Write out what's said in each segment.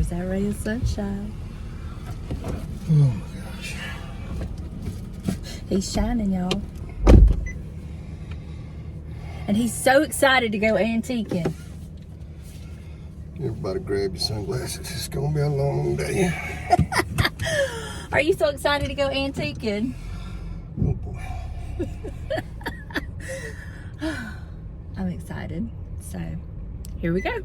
There's that ray of sunshine. Oh my gosh. He's shining, y'all. And he's so excited to go antiquing. Everybody grab your sunglasses. It's gonna be a long day. Are you so excited to go antiquing? Oh boy. I'm excited. So, here we go.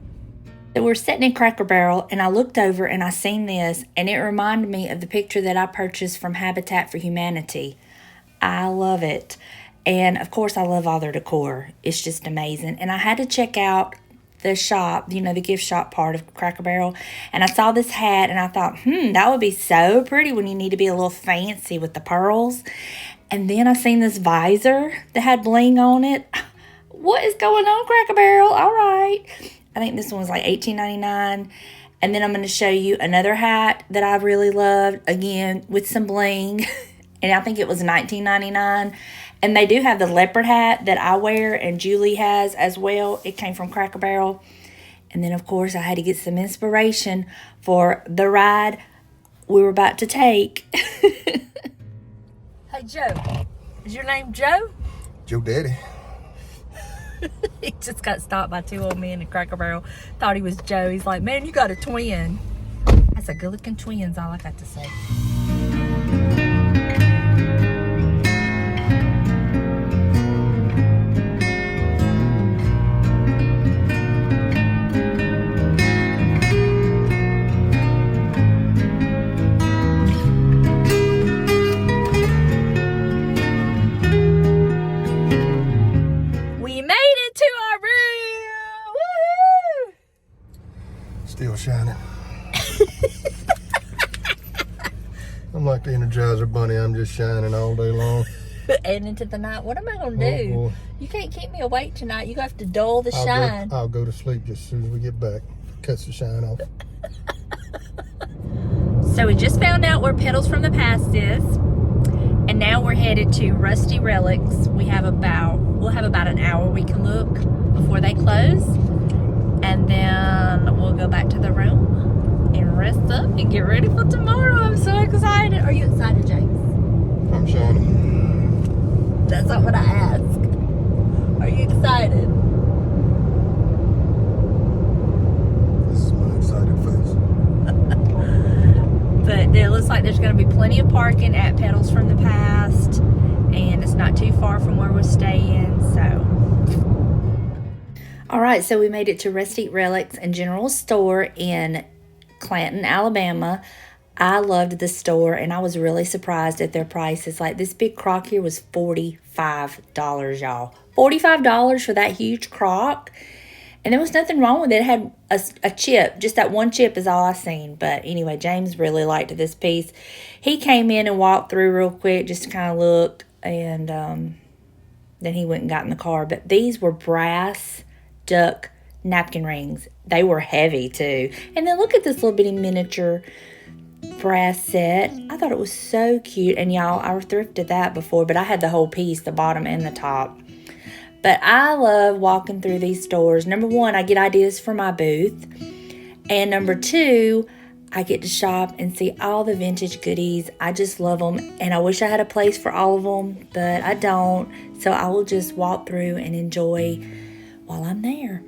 So we're sitting in Cracker Barrel, and I looked over and I seen this, and it reminded me of the picture that I purchased from Habitat for Humanity. I love it. And of course, I love all their decor. It's just amazing. And I had to check out the shop, the gift shop part of Cracker Barrel. And I saw this hat, and I thought, that would be so pretty when you need to be a little fancy with the pearls. And then I seen this visor that had bling on it. What is going on, Cracker Barrel? All right. I think this one was like $18.99. And then I'm going to show you another hat that I really loved, again, with some bling. And I think it was $19.99. And they do have the leopard hat that I wear and Julie has as well. It came from Cracker Barrel. And then, of course, I had to get some inspiration for the ride we were about to take. Hey, Joe. Is your name Joe? Joe Daddy. He just got stopped by two old men in Cracker Barrel. Thought he was Joe. He's like, man, you got a twin. That's a good-looking twin's all I got to say. Still shining. I'm like the Energizer Bunny. I'm just shining all day long. And into the night. What am I going to do? Boy. You can't keep me awake tonight. You have to dull the shine. I'll go to sleep just as soon as we get back. Cuts the shine off. So we just found out where Petals from the Past is. And now we're headed to Rusty Relics. We'll have about an hour we can look before they close. And then we'll go back to the room and rest up and get ready for tomorrow. I'm so excited. Are you excited, James? I'm shining. That's not what I asked. Are you excited? This is my excited face. But it looks like there's going to be plenty of parking at Petals from the Past. And it's not too far from where we're staying, so... All right, so we made it to Rusty Relics and General Store in Clanton, Alabama. I loved the store, and I was really surprised at their prices. Like, this big crock here was $45, y'all. $45 for that huge crock. And there was nothing wrong with it. It had a chip. Just that one chip is all I seen. But anyway, James really liked this piece. He came in and walked through real quick just to kind of look. And then he went and got in the car. But these were brass duck napkin rings. They were heavy too. And then look at this little bitty miniature brass set. I thought it was so cute. And y'all, I thrifted that before, but I had the whole piece, the bottom and the top. But I love walking through these stores. Number one, I get ideas for my booth. And number two, I get to shop and see all the vintage goodies. I just love them. And I wish I had a place for all of them, but I don't. So I will just walk through and enjoy while I'm there.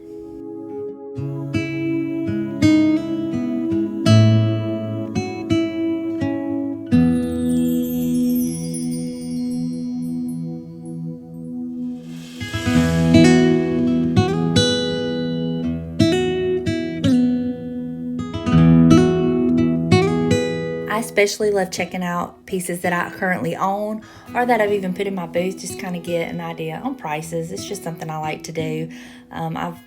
I especially love checking out pieces that I currently own or that I've even put in my booth, just kind of get an idea on prices. It's just something I like to do. I've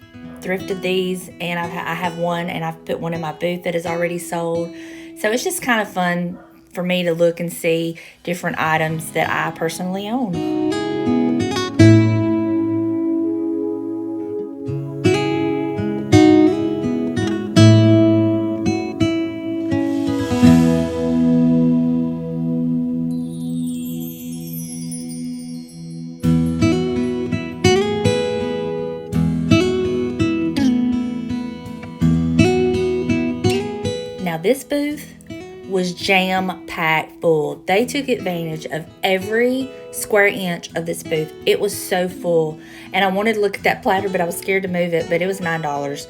thrifted these, and I have one, and I've put one in my booth that is already sold. So it's just kind of fun for me to look and see different items that I personally own. Now this booth was jam-packed full. They took advantage of every square inch of this booth. It was so full. And I wanted to look at that platter, but I was scared to move it, but it was $9.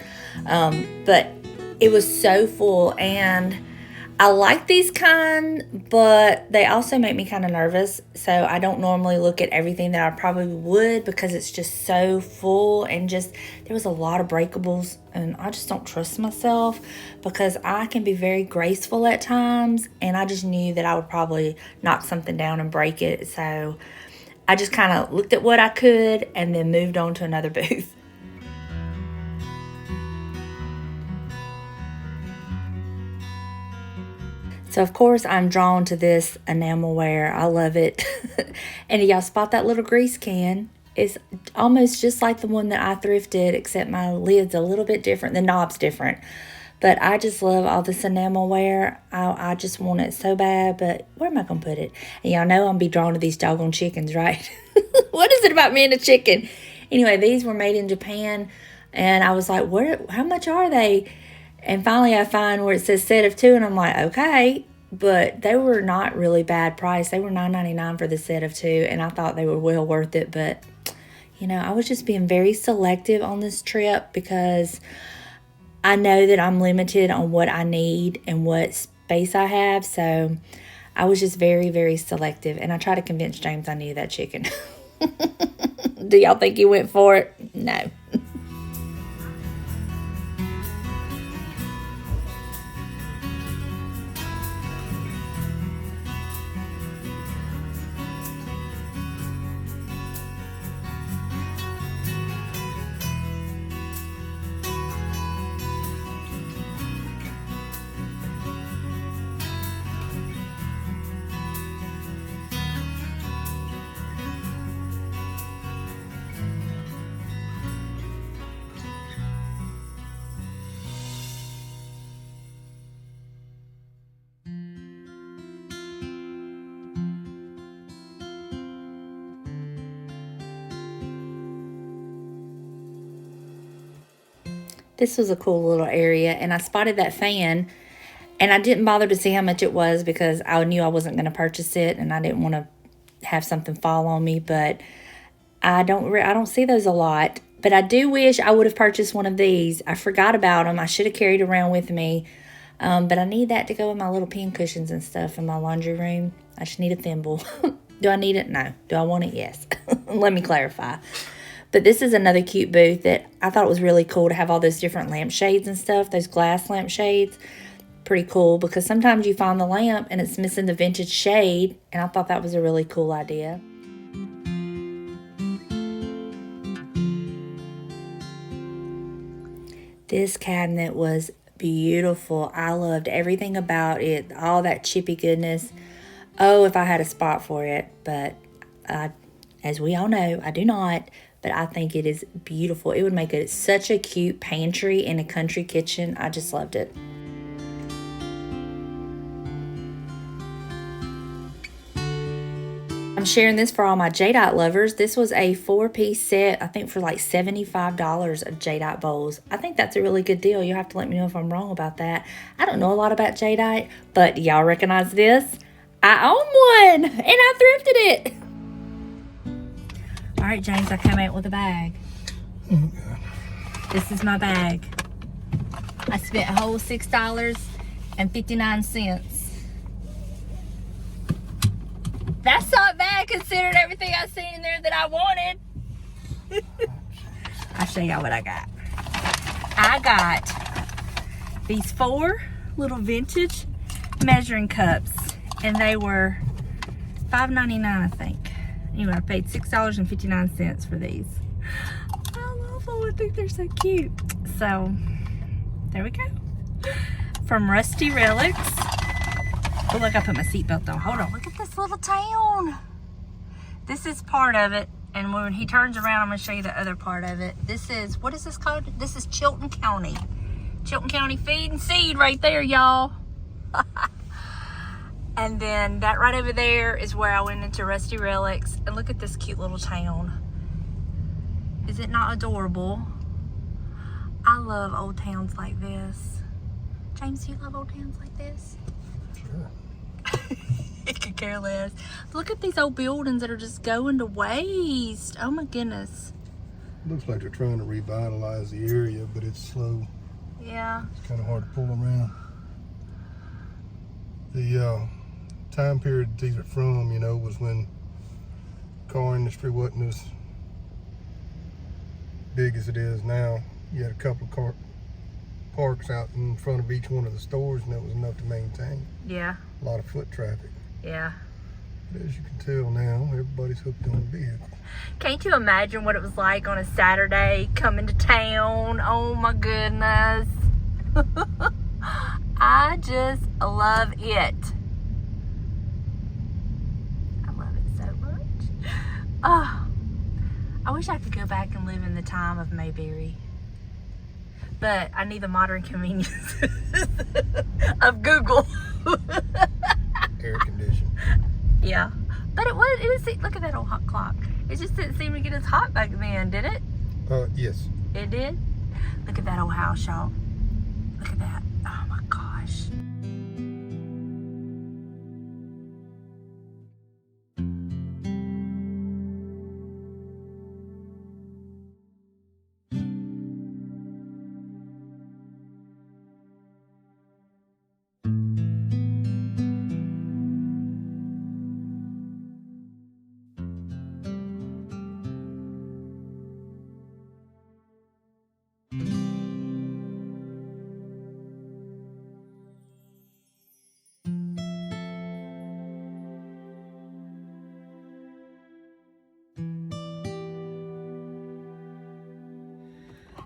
But it was so full, and I like these kind, but they also make me kind of nervous. So I don't normally look at everything that I probably would, because it's just so full, and just there was a lot of breakables, and I just don't trust myself because I can be very graceful at times, and I just knew that I would probably knock something down and break it. So I just kind of looked at what I could and then moved on to another booth. So, of course, I'm drawn to this enamelware. I love it. And y'all spot that little grease can? It's almost just like the one that I thrifted, except my lid's a little bit different. The knob's different. But I just love all this enamelware. I just want it so bad, but where am I going to put it? And y'all know I'm going to be drawn to these doggone chickens, right? What is it about me and a chicken? Anyway, these were made in Japan, and I was like, how much are they? And finally I find where it says set of 2, and I'm like, okay. But they were not really bad price. They were $9.99 for the set of 2, and I thought they were well worth it. But, you know, I was just being very selective on this trip because I know that I'm limited on what I need and what space I have. So I was just very, very selective. And I tried to convince James I needed that chicken. Do y'all think he went for it? No. This was a cool little area, and I spotted that fan, and I didn't bother to see how much it was because I knew I wasn't going to purchase it, and I didn't want to have something fall on me. But I don't see those a lot. But I do wish I would have purchased one of these. I forgot about them. I should have carried around with me. But I need that to go with my little pin cushions and stuff in my laundry room. I just need a thimble. Do I need it? No. Do I want it? Yes. Let me clarify. But this is another cute booth that I thought it was really cool to have all those different lampshades and stuff, those glass lampshades. Pretty cool, because sometimes you find the lamp and it's missing the vintage shade, and I thought that was a really cool idea. This cabinet was beautiful. I loved everything about it, all that chippy goodness. Oh, if I had a spot for it, but as we all know, I do not. But I think it is beautiful. It would make it such a cute pantry in a country kitchen. I just loved it. I'm sharing this for all my jadeite lovers. This was a 4-piece set, I think for like $75 of jadeite bowls. I think that's a really good deal. You'll have to let me know if I'm wrong about that. I don't know a lot about jadeite, but y'all recognize this? I own one, and I thrifted it. All right, James, I come out with a bag. Oh, God. This is my bag. I spent a whole $6.59. That's not bad considering everything I seen in there that I wanted. I'll show y'all what I got. I got these 4 little vintage measuring cups, and they were $5.99, I think. Anyway, I paid $6.59 for these. I love them. I think they're so cute. So, there we go. From Rusty Relics. Oh, look, I put my seatbelt on. Hold on. Look at this little town. This is part of it. And when he turns around, I'm going to show you the other part of it. This is, what is this called? This is Chilton County. Chilton County Feed and Seed right there, y'all. And then that right over there is where I went into Rusty Relics. And look at this cute little town. Is it not adorable? I love old towns like this. James, do you love old towns like this? Sure. It could care less. Look at these old buildings that are just going to waste. Oh my goodness. Looks like they're trying to revitalize the area, but it's slow. Yeah. It's kind of hard to pull around. The time period these are from, you know, was when car industry wasn't as big as it is now. You had a couple of car parks out in front of each one of the stores, and that was enough to maintain. Yeah. A lot of foot traffic. Yeah. But as you can tell now, everybody's hooked on a vehicle. Can't you imagine what it was like on a Saturday coming to town? Oh my goodness. I just love it. I love it so much. Oh, I wish I could go back and live in the time of Mayberry. But I need the modern convenience of Google. Air conditioning. Yeah. But it was, look at that old hot clock. It just didn't seem to get as hot back then, did it? Yes. It did? Look at that old house, y'all. Look at that. Oh my gosh.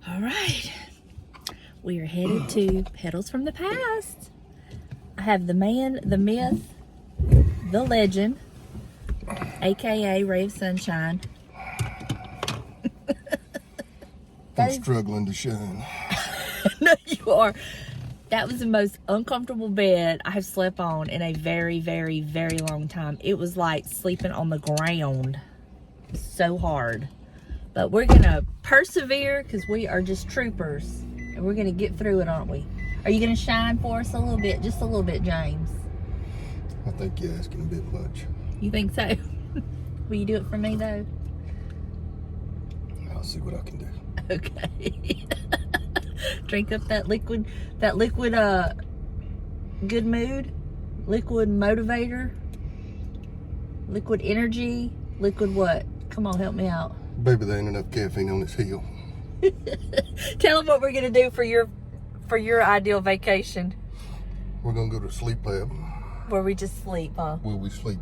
All right, we are headed to Petals from the Past. I have the man, the myth, the legend, aka Ray of Sunshine. I'm struggling to shine. No, you are. That was the most uncomfortable bed I have slept on in a very, very, very long time. It was like sleeping on the ground. So hard. But we're gonna persevere because we are just troopers. And we're gonna get through it, aren't we? Are you gonna shine for us a little bit? Just a little bit, James. I think you're asking a bit much. You think so? Will you do it for me though? I'll see what I can do. Okay. Drink up that liquid, good mood, liquid motivator, liquid energy, liquid what? Come on, help me out. Baby, there ain't enough caffeine on this hill. Tell them what we're gonna do for your ideal vacation. We're gonna go to a sleep lab. Where we just sleep, huh? Where we sleep.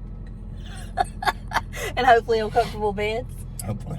And hopefully on comfortable beds. Hopefully.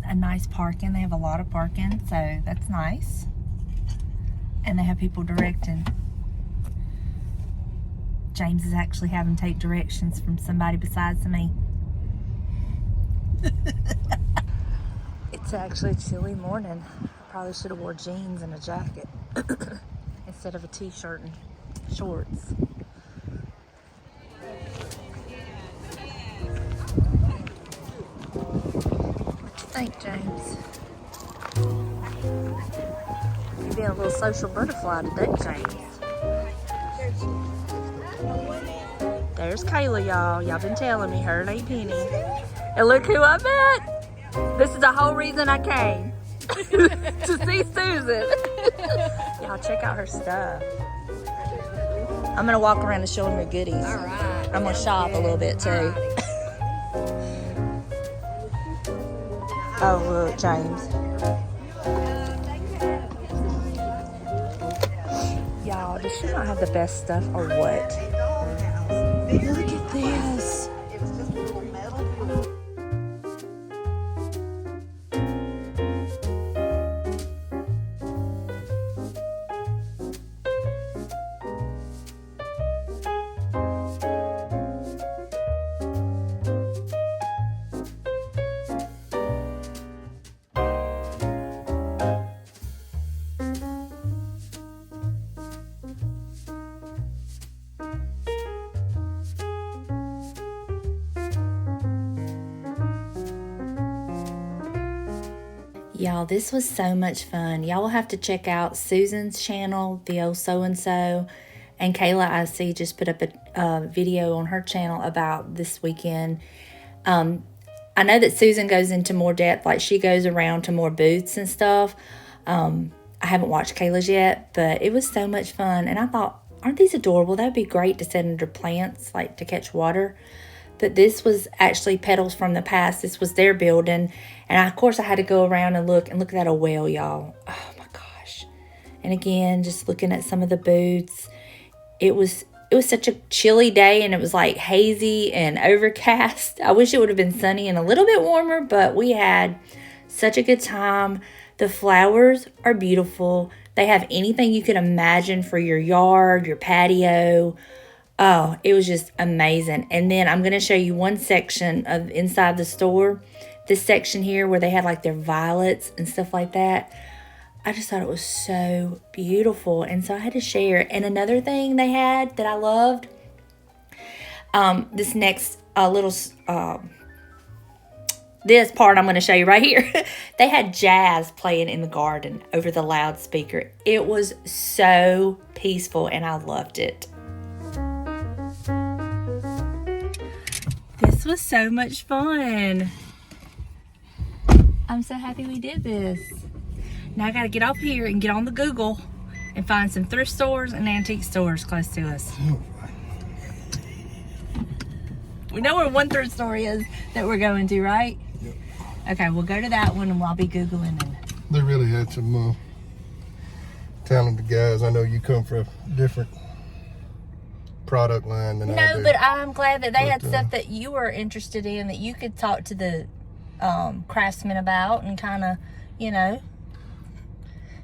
A nice parking. They have a lot of parking, so that's nice. And they have people directing. James is actually having to take directions from somebody besides me. It's actually a chilly morning. I probably should have wore jeans and a jacket instead of a t-shirt and shorts. Think, James. You're being a little social butterfly today, James. There's Kayla, y'all. Y'all been telling me her ain't Penny. And look who I met. This is the whole reason I came. To see Susan. Y'all check out her stuff. I'm gonna walk around and show them her goodies. All right. I'm gonna shop a little bit too. Oh, look, James. Y'all, does she not have the best stuff or what? Look at this. Y'all, this was so much fun. Y'all will have to check out Susan's channel, the old so-and-so. And Kayla, I see, just put up a video on her channel about this weekend. I know that Susan goes into more depth, like she goes around to more booths and stuff. I haven't watched Kayla's yet, but it was so much fun. And I thought, aren't these adorable? That would be great to set under plants, like to catch water. But this was actually Petals from the past. This was their building. And of course I had to go around and look at that well, y'all. Oh my gosh. And again, just looking at some of the booths. It was such a chilly day, and it was like hazy and overcast. I wish it would have been sunny and a little bit warmer, but we had such a good time. The flowers are beautiful. They have anything you could imagine for your yard, your patio. Oh, it was just amazing. And then I'm going to show you one section of inside the store. This section here where they had like their violets and stuff like that. I just thought it was so beautiful. And so I had to share. And another thing they had that I loved, this next this part I'm going to show you right here. They had jazz playing in the garden over the loudspeaker. It was so peaceful and I loved it. This was so much fun. I'm so happy we did this. Now I got to get up here and get on the Google and find some thrift stores and antique stores close to us. We know where one thrift store is that we're going to, right? Yep. Okay, we'll go to that one and I'll be Googling. And they really had some talented guys. I know you come from a different product line than I do. No, but I'm glad that they had stuff that you were interested in that you could talk to the craftsmen about and kind of, you know,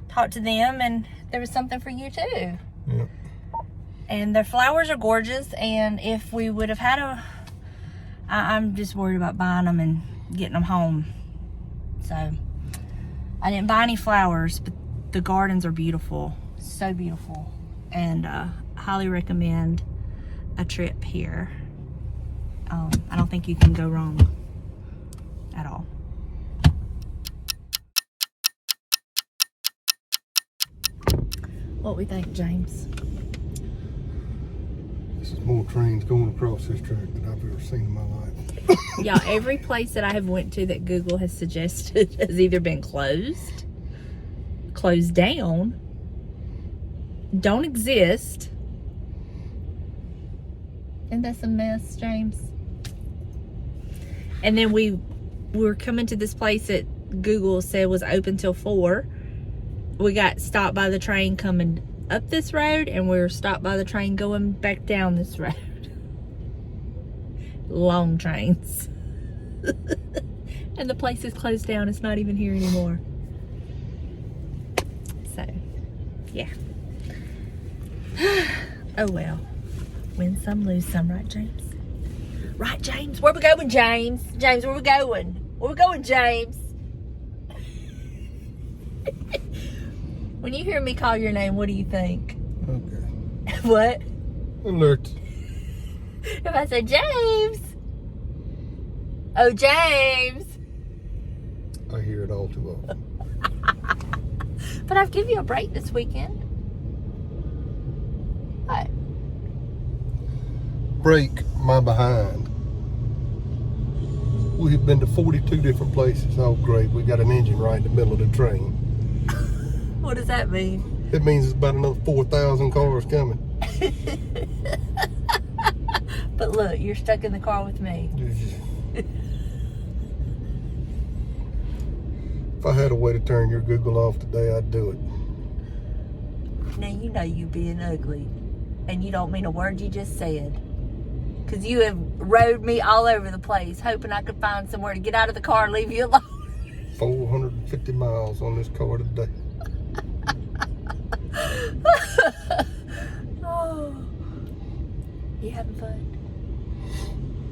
talk to them, and there was something for you too. Yep. And their flowers are gorgeous, and if we would have had I'm just worried about buying them and getting them home. So I didn't buy any flowers, but the gardens are beautiful, so beautiful, and highly recommend a trip here. I don't think you can go wrong at all. What we think, James? This is more trains going across this track than I've ever seen in my life. Yeah, every place that I have went to that Google has suggested has either been closed down, don't exist. Isn't that a mess, James? And then we were coming to this place that Google said was open till 4. We got stopped by the train coming up this road, and we were stopped by the train going back down this road. Long trains. And the place is closed down. It's not even here anymore. So, yeah. Oh well. Win some, lose some, right, James? Right, James? Where we going, James? James, where we going? Where we going, James? When you hear me call your name, what do you think? Okay. What? Alert. If I say, James. Oh, James. I hear it all too often. But I've given you a break this weekend. What? Break my behind. We've been to 42 different places. Oh, great. We got an engine right in the middle of the train. What does that mean? It means it's about another 4,000 cars coming. But look, you're stuck in the car with me. If I had a way to turn your Google off today, I'd do it. Now you know you being ugly. And you don't mean a word you just said. Because you have rode me all over the place, hoping I could find somewhere to get out of the car and leave you alone. 450 miles on this car today. Oh. You having fun?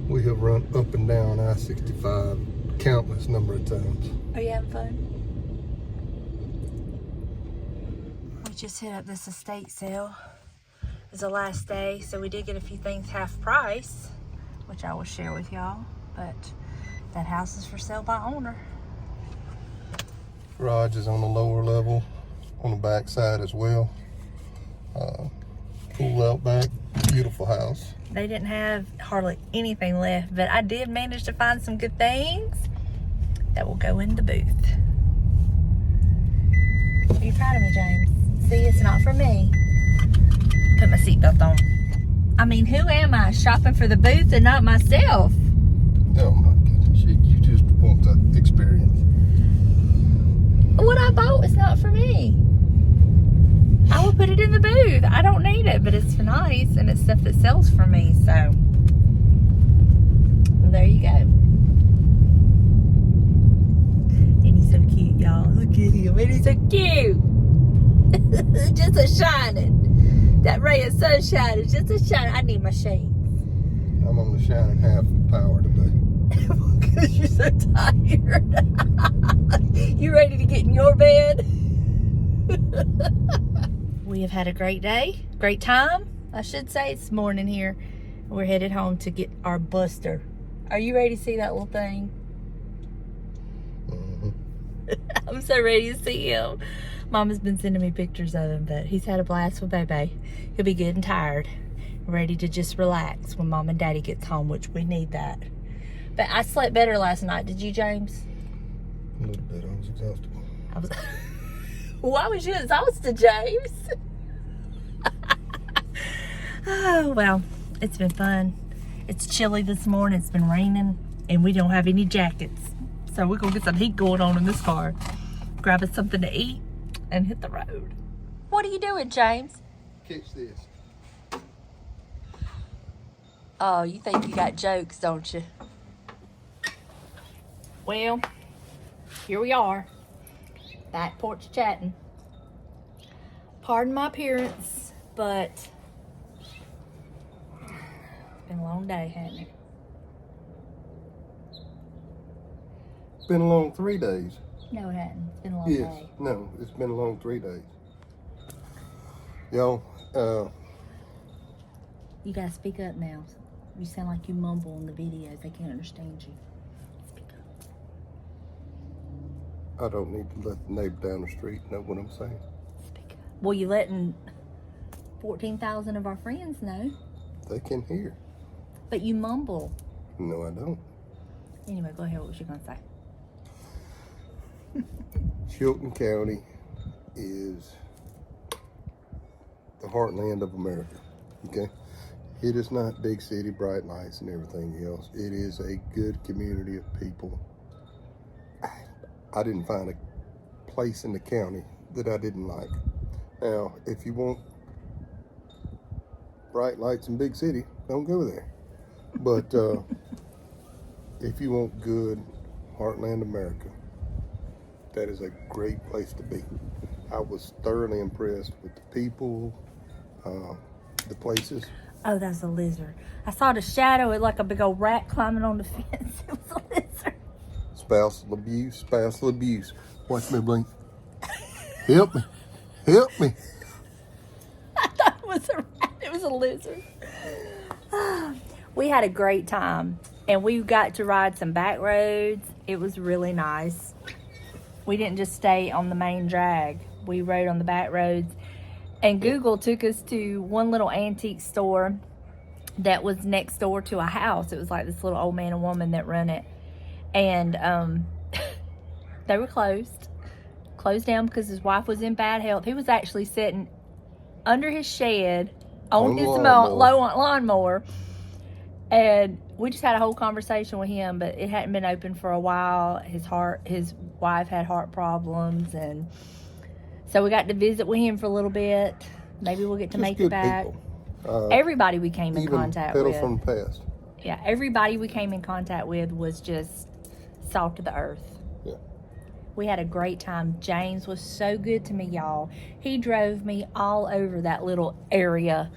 We have run up and down I-65 countless number of times. Are you having fun? We just hit up this estate sale. It's the last day, so we did get a few things half price, which I will share with y'all. But that house is for sale by owner. Garage is on the lower level, on the back side as well. Pool out back, beautiful house. They didn't have hardly anything left, but I did manage to find some good things that will go in the booth. Are you proud of me, James? See, it's not for me. Put my seatbelt on. I mean, who am I? Shopping for the booth and not myself. Oh my goodness, you just want the experience. What I bought is not for me. I will put it in the booth. I don't need it, but it's nice and it's stuff that sells for me, so well, there you go. And he's so cute, y'all. Look at him. And he's so cute. Just a shining. That ray of sunshine is just a shining. I need my shades. I'm on the shining half power today. Because you're so tired. You ready to get in your bed? We have had a great day, great time, I should say. It's morning here. We're headed home to get our Buster. Are you ready to see that little thing? Mm-hmm. I'm so ready to see him. Mama's been sending me pictures of him, but he's had a blast with Bebe. He'll be good and tired, ready to just relax when Mom and Daddy gets home, which we need that. But I slept better last night. Did you, James? A little bit. I was exhausted. I was. Why was you exhausted, James? Oh, well, it's been fun. It's chilly this morning. It's been raining, and we don't have any jackets. So we're going to get some heat going on in this car. Grab us something to eat and hit the road. What are you doing, James? Catch this. Oh, you think you got jokes, don't you? Well, here we are. Back porch chatting. Pardon my appearance, but it's been a long day, hasn't it? It's been a long 3 days. No, it hasn't. It's been a long Yes. day. No, it's been a long 3 days. Y'all, You gotta speak up now. You sound like you mumble in the videos. They can't understand you. Speak up. I don't need to let the neighbor down the street know what I'm saying. Speak up. Well, you letting 14,000 of our friends know. They can hear. But you mumble. No, I don't. Anyway, go ahead. What was you gonna say? Chilton County is the heartland of America, okay? It is not big city, bright lights and everything else. It is a good community of people. I didn't find a place in the county that I didn't like. Now, if you want bright lights in big city, don't go there. But if you want good heartland America, that is a great place to be. I was thoroughly impressed with the people, the places. Oh, that's a lizard. I saw the shadow. It like a big old rat climbing on the fence. It was a lizard. Spousal abuse, spousal abuse. Watch me blink. Help me. Help me. I thought it was a rat. It was a lizard. We had a great time. And we got to ride some back roads. It was really nice. We didn't just stay on the main drag. We rode on the back roads. And Google took us to one little antique store that was next door to a house. It was like this little old man and woman that run it. And they were closed down because his wife was in bad health. He was actually sitting under his shed on his lawnmower. And we just had a whole conversation with him, but it hadn't been open for a while. His wife had heart problems, and so we got to visit with him for a little bit. Maybe we'll get to Just make good it back. people. Everybody we came in contact Petals with. from the past. Yeah, everybody we came in contact with was just salt of the earth. Yeah. We had a great time. James was so good to me, y'all. He drove me all over that little area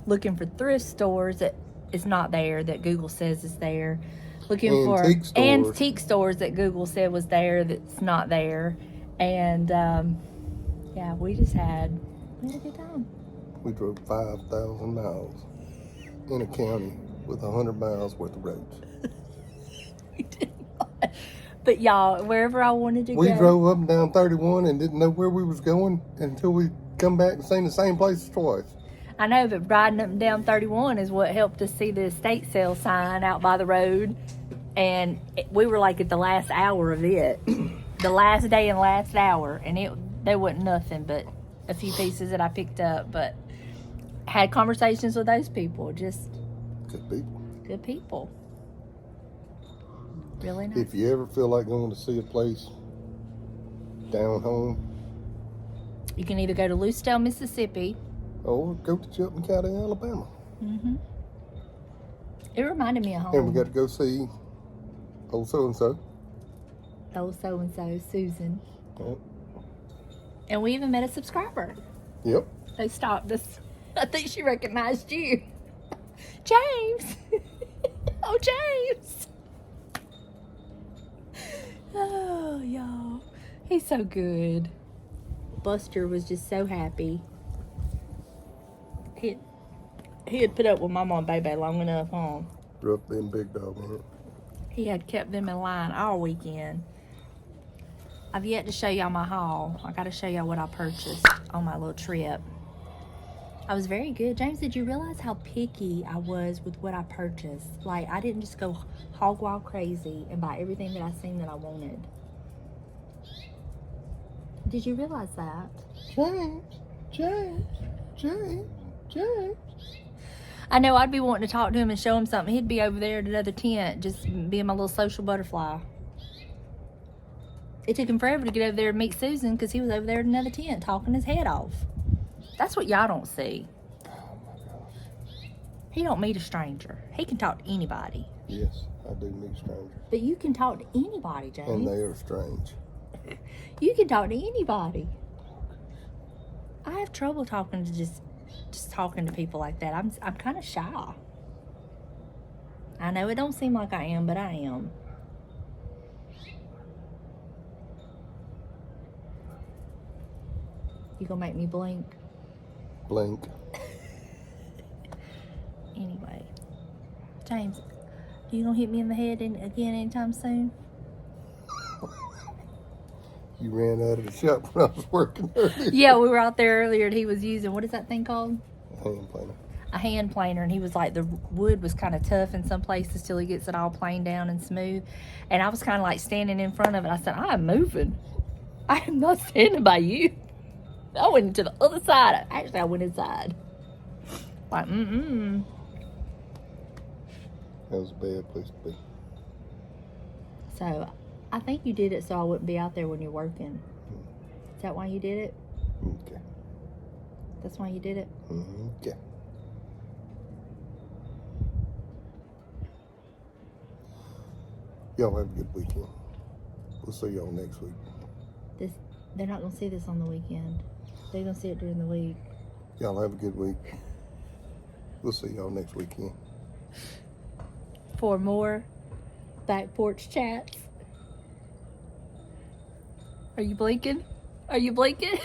looking for thrift stores that is not there, that Google says is there. Looking for antique stores that Google said was there that's not there. And yeah, we had a good time. We drove 5,000 miles in a county with 100 miles worth of roads. We did not. But y'all, wherever I wanted to go. We drove up and down 31 and didn't know where we was going until we come back and seen the same place twice. I know, but riding up and down 31 is what helped us see the estate sale sign out by the road. And we were like at the last hour of it. The last day and last hour. And there wasn't nothing but a few pieces that I picked up. But had conversations with those people. Just Good people. good people. Really nice. If you ever feel like going to see a place down home, You can either go to Lucedale, Mississippi. or go to Chilton County, Alabama. Mm-hmm. It reminded me of home. And we got to go see old so-and-so. Oh, so-and-so, Susan. Yep. And we even met a subscriber. Yep. They stopped us. I think she recognized you. James! Oh, James! Oh, y'all. He's so good. Buster was just so happy. He had put up with Mama and Baby long enough, huh? Rough them big dog on it. He had kept them in line all weekend. I've yet to show y'all my haul. I got to show y'all what I purchased on my little trip. I was very good. James, did you realize how picky I was with what I purchased? Like, I didn't just go hog wild crazy and buy everything that I seen that I wanted. Did you realize that? James. I know I'd be wanting to talk to him and show him something. He'd be over there at another tent, just being my little social butterfly. It took him forever to get over there and meet Susan because he was over there at another tent talking his head off. That's what y'all don't see. Oh my gosh. He don't meet a stranger. He can talk to anybody. Yes, I do meet strangers. But you can talk to anybody, James. And they are strange. You can talk to anybody. I have trouble talking to just talking to people like that. I'm kind of shy. I know it don't seem like I am, but I am. You gonna make me blink? Blink. Anyway, James, you gonna hit me in the head again anytime soon? You ran out of the shop when I was working earlier. Yeah, we were out there earlier and he was using, what is that thing called? Hand planer. A hand planer, and he was like, the wood was kind of tough in some places till he gets it all planed down and smooth. And I was kind of like standing in front of it. I said, I am moving. I am not standing by you. I went to the other side. Actually, I went inside. Like, That was a bad place to be. So, I think you did it so I wouldn't be out there when you're working. Is that why you did it? Okay. That's why you did it? Okay. Y'all have a good weekend. We'll see y'all next week. They're not going to see this on the weekend. They're going to see it during the week. Y'all have a good week. We'll see y'all next weekend. For more back porch chats. Are you blinking? Are you blinking?